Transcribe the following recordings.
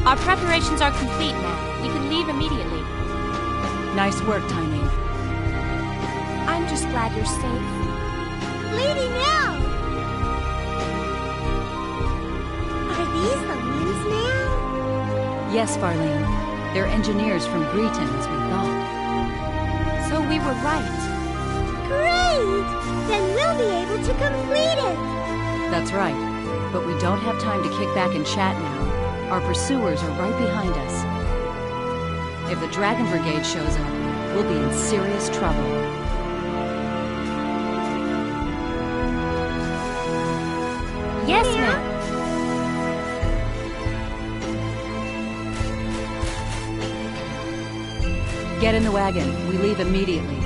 Our preparations are complete now. We can leave immediately. Nice work, Tiny. I'm just glad you're safe. Lady Nell! Are these the ones now? Yes, Farlene. They're engineers from Greeton, as we thought. So we were right. Great! Then we'll be able to complete it! That's right. But we don't have time to kick back and chat now. Our pursuers are right behind us. If the Dragon Brigade shows up, we'll be in serious trouble. Yes, ma'am. Get in the wagon. We leave immediately.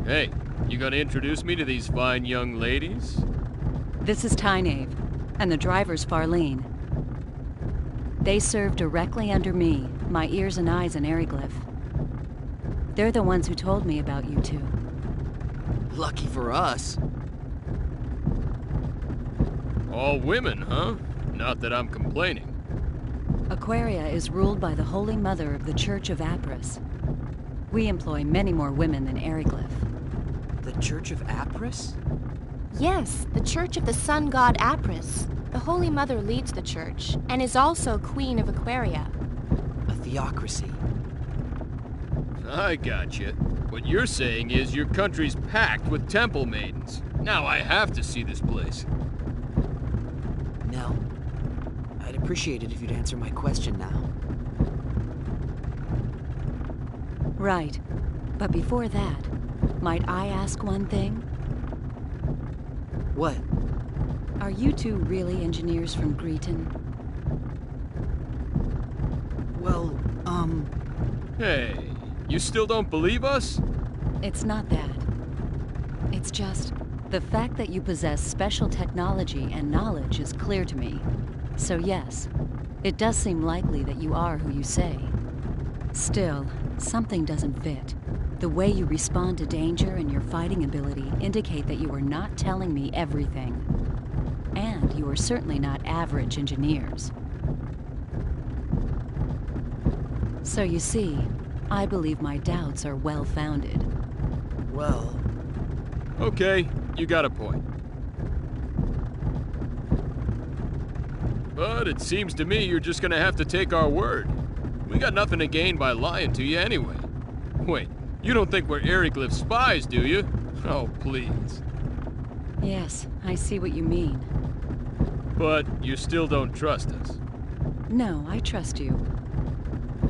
Hey, you gonna introduce me to these fine young ladies? This is Tynave, and the driver's Farlene. They serve directly under me, my ears and eyes in Eriglyph. They're the ones who told me about you two. Lucky for us. All women, huh? Not that I'm complaining. Aquaria is ruled by the Holy Mother of the Church of Apris. We employ many more women than Eriglyph. The Church of Apris? Yes, the Church of the Sun God Apris. The Holy Mother leads the church, and is also Queen of Aquaria. A theocracy. I gotcha. What you're saying is your country's packed with temple maidens. Now I have to see this place. Nell, I'd appreciate it if you'd answer my question now. Right. But before that, might I ask one thing? What? Are you two really engineers from Greeton? Well, Hey, you still don't believe us? It's not that. It's just, the fact that you possess special technology and knowledge is clear to me. So yes, it does seem likely that you are who you say. Still, something doesn't fit. The way you respond to danger and your fighting ability indicate that you are not telling me everything. And you are certainly not average engineers. So you see, I believe my doubts are well-founded. well... Okay, you got a point. But it seems to me you're just gonna have to take our word. We got nothing to gain by lying to you anyway. Wait, you don't think we're Eriglyph spies, do you? Oh, please. Yes, I see what you mean. But you still don't trust us. No, I trust you.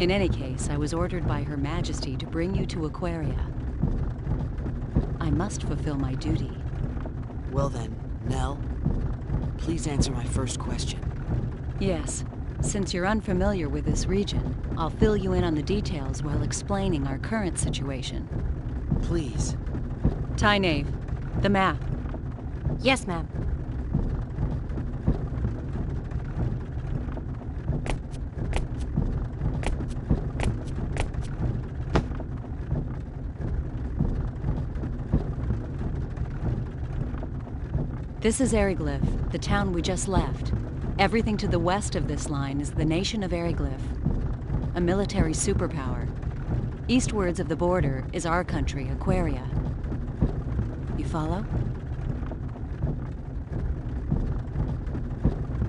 In any case, I was ordered by Her Majesty to bring you to Aquaria. I must fulfill my duty. Well then, Nell, please answer my first question. Yes. Since you're unfamiliar with this region, I'll fill you in on the details while explaining our current situation. Please. Tynave, the map. Yes, ma'am. This is Eriglyph, the town we just left. Everything to the west of this line is the nation of Eriglyph, a military superpower. Eastwards of the border is our country, Aquaria. You follow?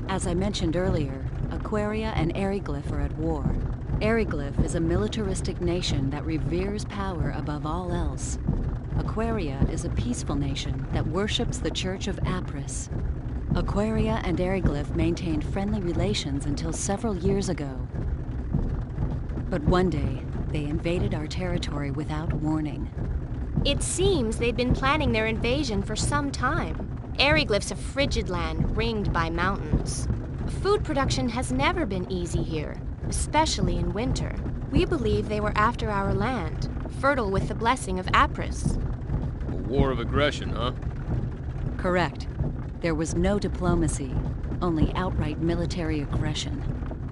As I mentioned earlier, Aquaria and Eriglyph are at war. Eriglyph is a militaristic nation that reveres power above all else. Aquaria is a peaceful nation that worships the Church of Apris. Aquaria and Eriglyph maintained friendly relations until several years ago. But one day, they invaded our territory without warning. It seems they've been planning their invasion for some time. Eriglyph's a frigid land ringed by mountains. Food production has never been easy here, especially in winter. We believe they were after our land, fertile with the blessing of Apris. A war of aggression, huh? Correct. There was no diplomacy, only outright military aggression.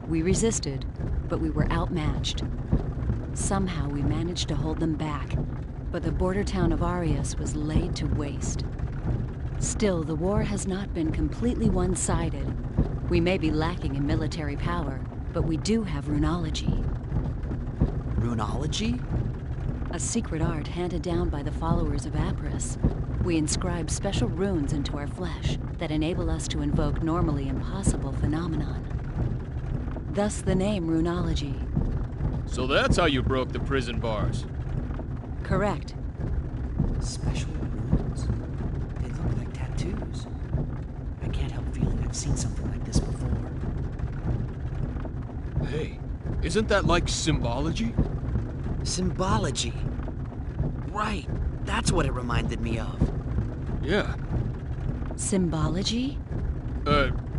We resisted, but we were outmatched. Somehow we managed to hold them back, but the border town of Arius was laid to waste. Still, the war has not been completely one-sided. We may be lacking in military power, but we do have runology. Runology? A secret art handed down by the followers of Apris. We inscribe special runes into our flesh that enable us to invoke normally impossible phenomenon. Thus the name runology. So that's how you broke the prison bars. Correct. Special runes? They look like tattoos. I can't help feeling I've seen something like this before. Hey, isn't that like symbology? Symbology. Right, that's what it reminded me of. Yeah. Symbology?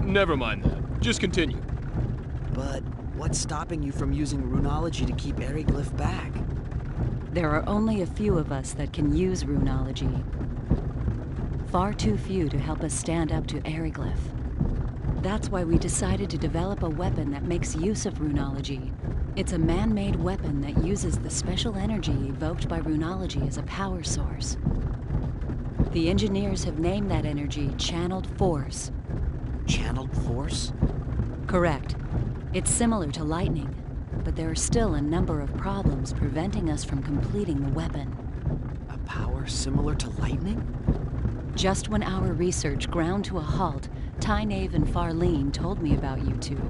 Never mind that. Just continue. But what's stopping you from using runology to keep Eriglyph back? There are only a few of us that can use runology. Far too few to help us stand up to Eriglyph. That's why we decided to develop a weapon that makes use of runology. It's a man-made weapon that uses the special energy evoked by runology as a power source. The engineers have named that energy Channeled Force. Channeled force? Correct. It's similar to lightning, but there are still a number of problems preventing us from completing the weapon. A power similar to lightning? Just when our research ground to a halt, Tynaeve and Farlene told me about you two.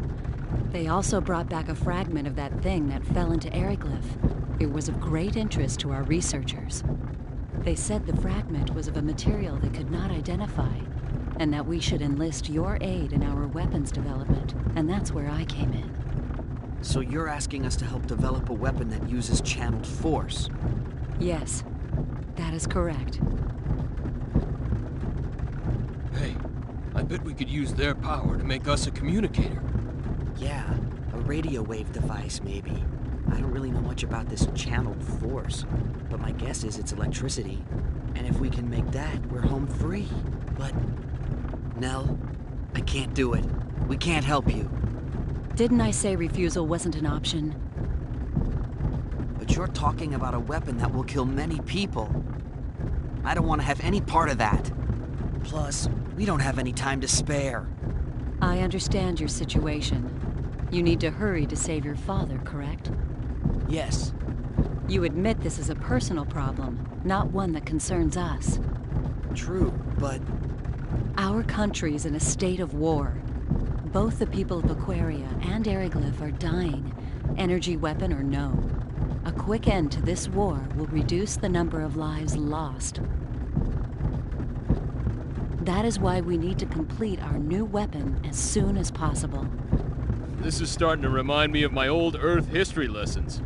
They also brought back a fragment of that thing that fell into Eriglyph. It was of great interest to our researchers. They said the fragment was of a material they could not identify, and that we should enlist your aid in our weapons development, and that's where I came in. So you're asking us to help develop a weapon that uses channeled force? Yes, that is correct. Hey, I bet we could use their power to make us a communicator. Yeah, a radio wave device, maybe. I don't really know much about this channeled force, but my guess is it's electricity. And if we can make that, we're home free. But, Nell, I can't do it. We can't help you. Didn't I say refusal wasn't an option? But you're talking about a weapon that will kill many people. I don't want to have any part of that. Plus, we don't have any time to spare. I understand your situation. You need to hurry to save your father, correct? Yes. You admit this is a personal problem, not one that concerns us. True, but... Our country is in a state of war. Both the people of Aquaria and Eriglyph are dying, energy weapon or no. A quick end to this war will reduce the number of lives lost. That is why we need to complete our new weapon as soon as possible. This is starting to remind me of my old Earth history lessons.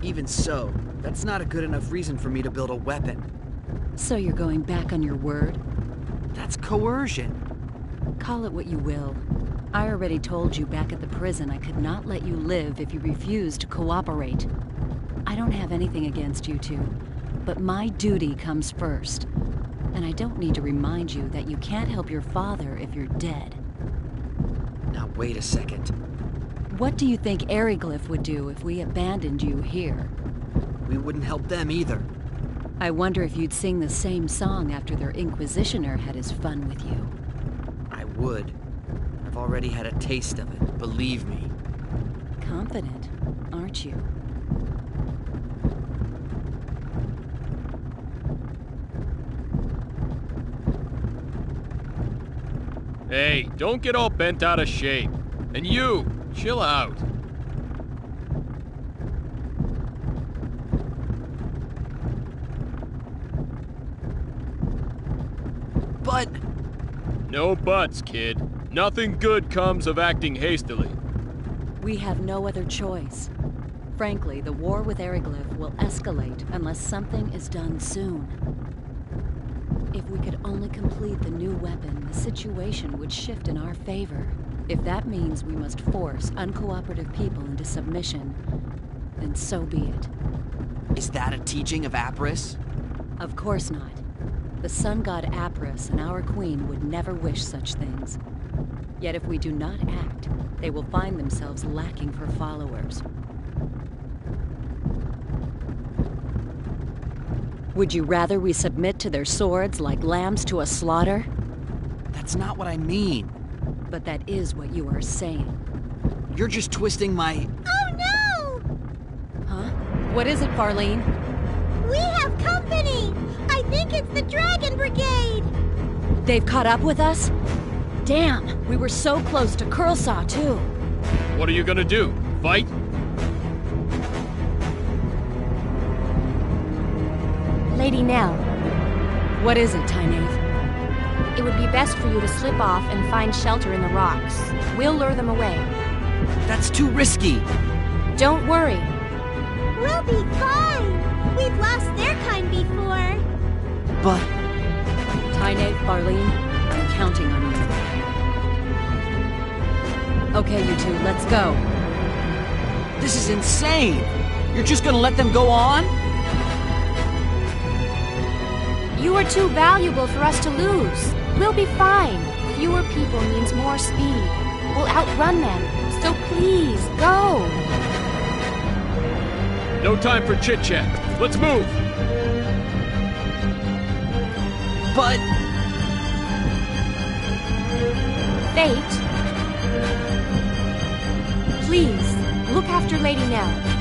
Even so, that's not a good enough reason for me to build a weapon. So you're going back on your word? That's coercion. Call it what you will. I already told you back at the prison I could not let you live if you refused to cooperate. I don't have anything against you two, but my duty comes first. And I don't need to remind you that you can't help your father if you're dead. Now wait a second. What do you think Eriglyph would do if we abandoned you here? We wouldn't help them either. I wonder if you'd sing the same song after their Inquisitioner had his fun with you. I would. I've already had a taste of it, believe me. Confident, aren't you? Hey, don't get all bent out of shape. And you, chill out. But... No buts, kid. Nothing good comes of acting hastily. We have no other choice. Frankly, the war with Eriglyph will escalate unless something is done soon. If we could only complete the new weapon, the situation would shift in our favor. If that means we must force uncooperative people into submission, then so be it. Is that a teaching of Apris? Of course not. The sun god Apris and our queen would never wish such things. Yet if we do not act, they will find themselves lacking for followers. Would you rather we submit to their swords like lambs to a slaughter? That's not what I mean. But that is what you are saying. You're just twisting my... Oh no! Huh? What is it, Farlene? We have company! I think it's the Dragon Brigade! They've caught up with us? Damn, we were so close to Curlsaw, too. What are you gonna do? Fight? Lady Nell, What is it, Tynaeve? it would be best for you to slip off and find shelter in the rocks. We'll lure them away. That's too risky. Don't worry. We'll be fine! We've lost their kind before. But... Tynaeve, Farlene, I'm counting on you. Okay, you two, let's go. this is insane! You're just gonna let them go on? You are too valuable for us to lose. We'll be fine. Fewer people means more speed. We'll outrun them. So please, go. No time for chit-chat. Let's move! But... Fate, please, look after Lady Nell.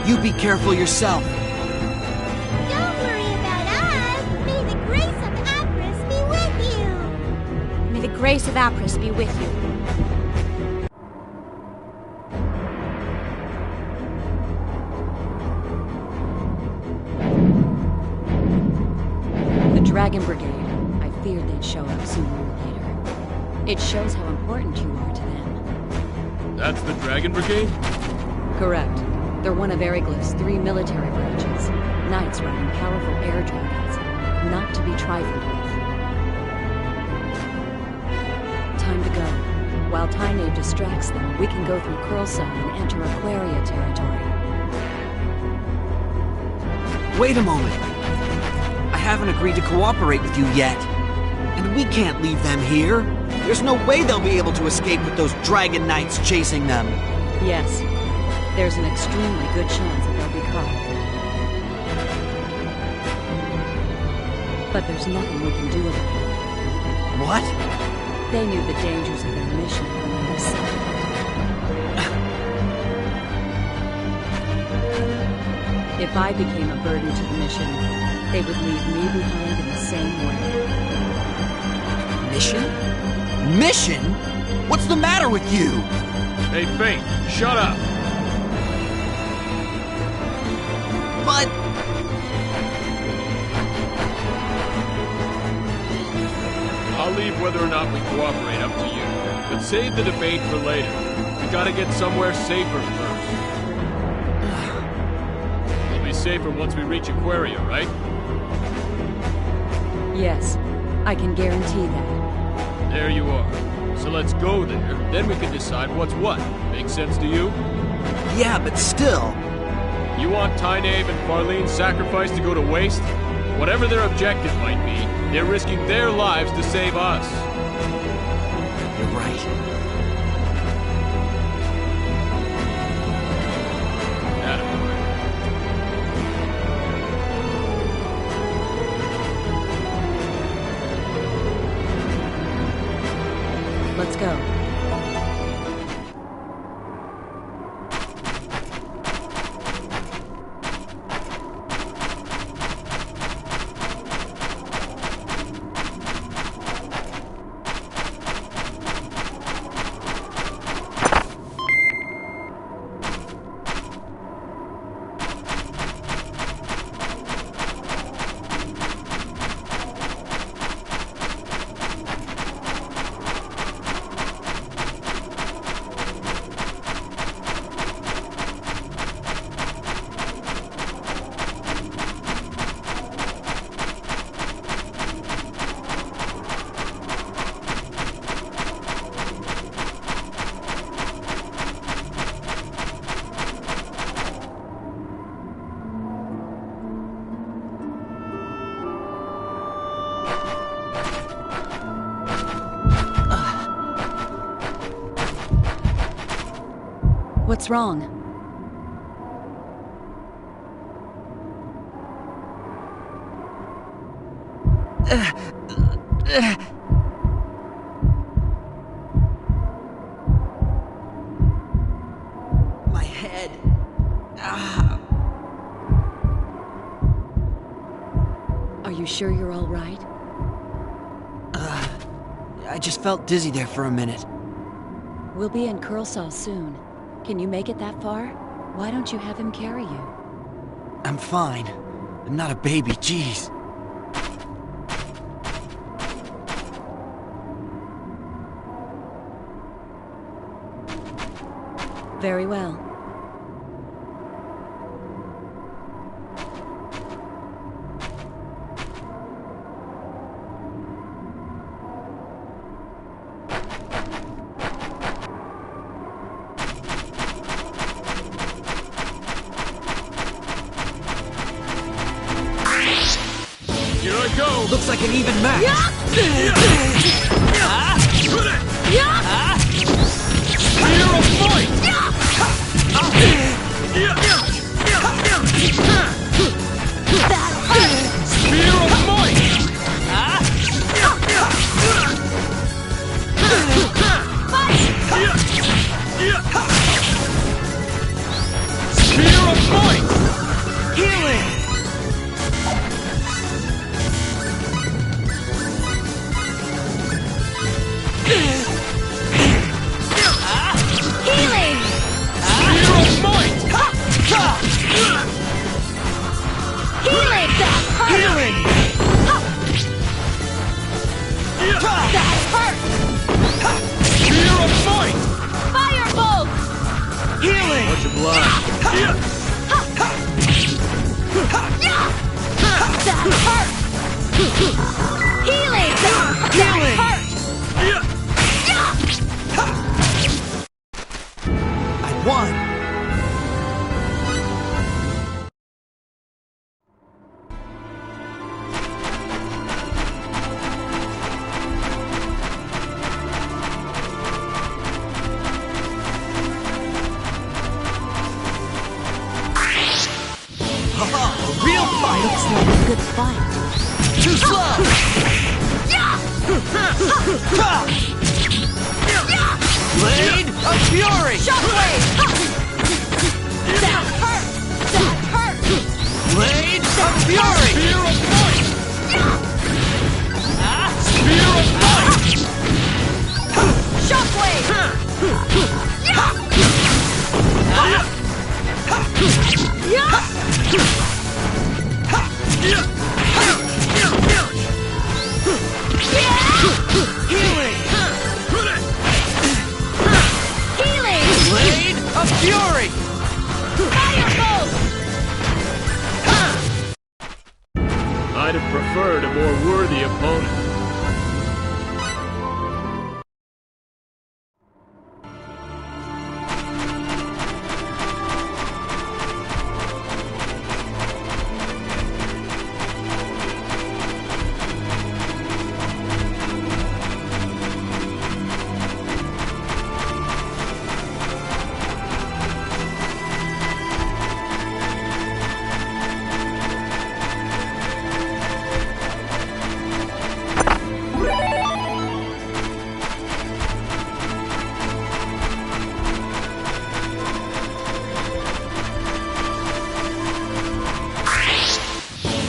You be careful yourself. Don't worry about us. May the grace of Apris be with you. May the grace of Apris be with you. The Dragon Brigade. I feared they'd show up sooner or later. It shows how important you are to them. That's the Dragon Brigade? Correct. They're one of Eriglyph's 3 military branches. Knights riding powerful air dragons. Not to be trifled with. Time to go. While Tynaeve distracts them, we can go through Curlsaw and enter Aquaria territory. Wait a moment. I haven't agreed to cooperate with you yet. And we can't leave them here. There's no way they'll be able to escape with those dragon knights chasing them. Yes. There's an extremely good chance that they'll be caught. But there's nothing we can do about it. What? They knew the dangers of their mission when they were sent. If I became a burden to the mission, they would leave me behind in the same way. Mission? Mission? What's the matter with you? Hey, Fate, shut up! But... I'll leave whether or not we cooperate up to you. But save the debate for later. We gotta get somewhere safer first. We'll be safer once we reach Aquaria, right? Yes, I can guarantee that. There you are. So let's go there, then we can decide what's what. Make sense to you? Yeah, but still... You want Tynaeve and Farlene's sacrifice to go to waste? Whatever their objective might be, they're risking their lives to save us. You're right. Attaboy. Let's go. What's wrong? My head. Ah. Are you sure you're all right? I just felt dizzy there for a minute. We'll be in Curlsaw soon. Can you make it that far? Why don't you have him carry you? I'm fine. I'm not a baby, jeez. Very well. Here I go! Looks like an even match. Spear of fight! Spear of might! Spear of might! Healing! Healing! Spear of might! Healing! That hurt! Healing! That hurt! Spear of might! Firebolt! Healing! Much obliged. That hurt! Healing! That hurt! I won! A real fight! Looks like a good fight. Too slow! Blade of Fury! Shockwave! That hurt! That hurt! Blade of Fury! Spear of might! Spear of might! Shockwave! Healing! Healing! Blade of Fury! Firebolt! I'd have preferred a more worthy opponent.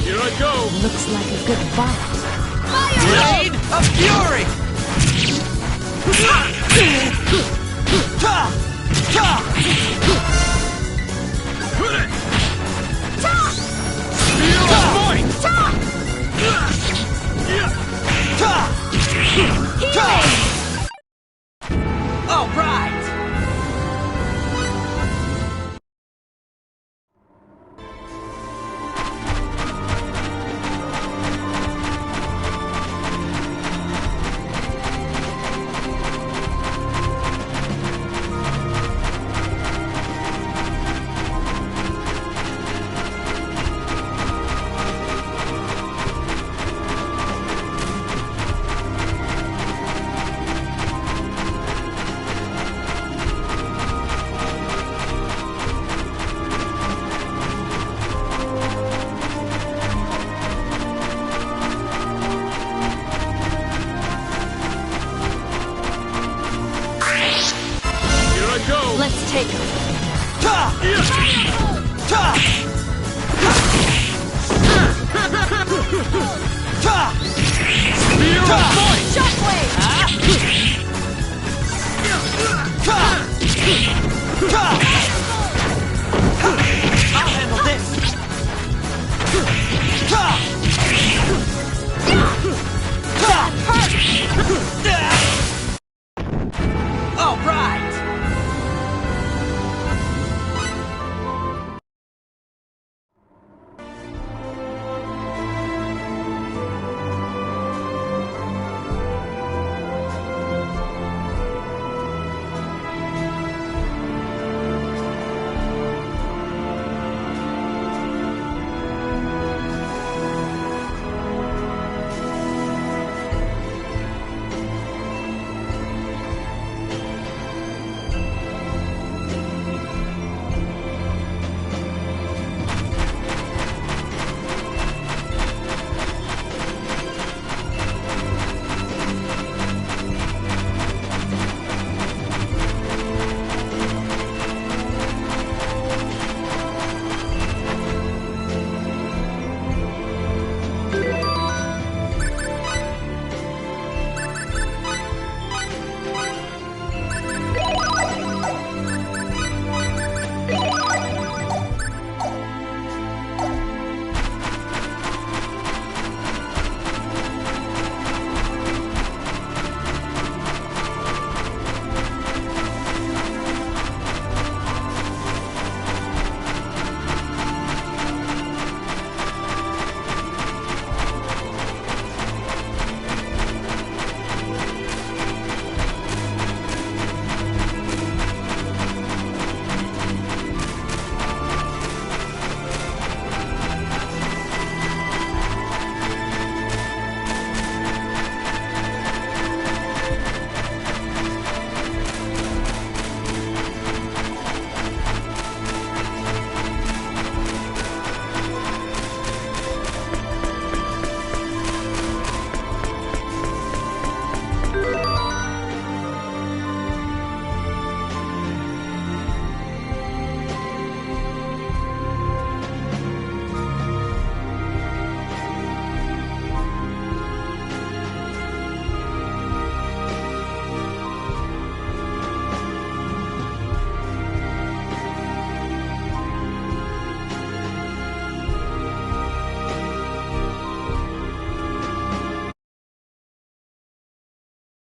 Here I go! Looks like a good fight. Blade of Fury! Spear of